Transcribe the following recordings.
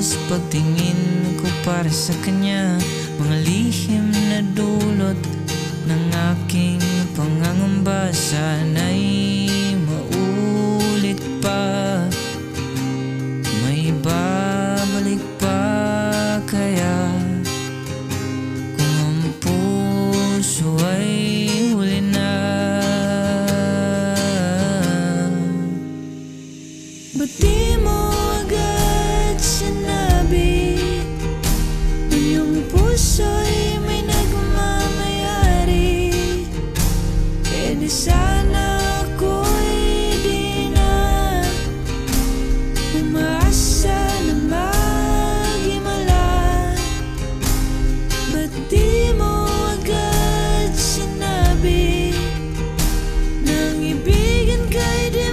oras pagtingin ko para sa kanya, mga lihim na dulot ng aking pangangamba. Sana'y maulit pa, may babalik pa kaya, kung ang puso ay huli na. Ba't di mo agad sinabi na iyong puso'y may nagmamayari? Eh di sana ako'y di na umaasa na maghimala. Ba't di mo agad sinabi nang ibigan ka'y di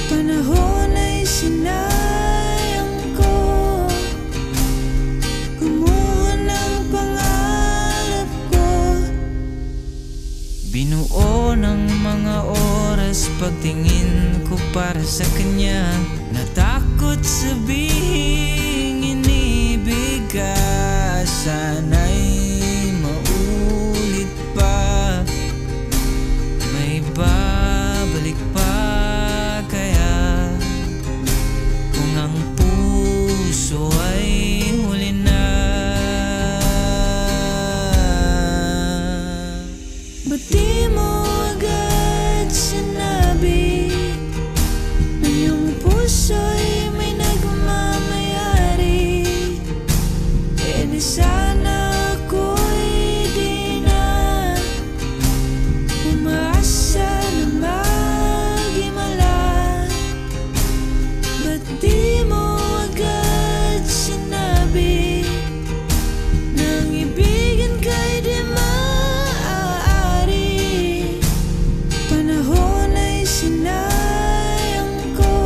panahon ay sinayang ko, kumuha ng pangarap ko. Binuo ng mga oras pagtingin ko para sa kanya, natakot sabihing inibig ka. Sana'y maulit pa, may babalik pa kaya, kung ang puso ay huli na. Ba't di mo agad sinabi na iyong puso'y may nagmamayari? Eh di sana ako'y di na umaasa na maghimala. Ba't di mo agad sinabi nang ibigan ka'y di maaari? Panahon ay sinayang ko,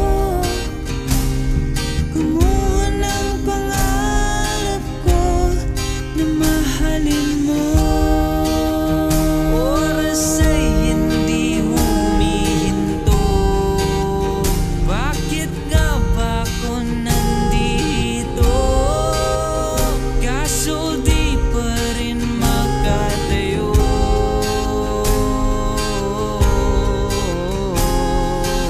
kumuha ng pangarap ko na mahalin mo. Oras ay hindi humihinto, bakit nga ba ako nandito? Kaso di pa rin magkatayo.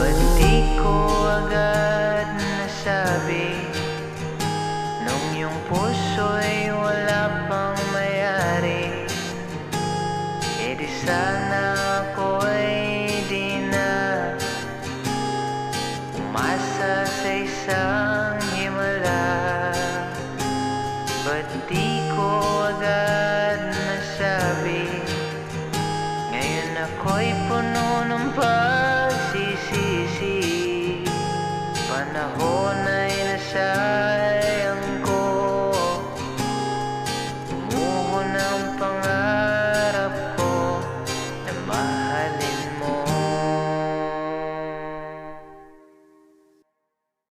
Ba't di ko agad nasabi nung iyong puso'y wala pang mayari? Eh di sana ako'y di na umasa sa isang himala. Ba't di ko agad nasabi? Ngayon ako'y puno ng pagsisisi, panahon ay nasa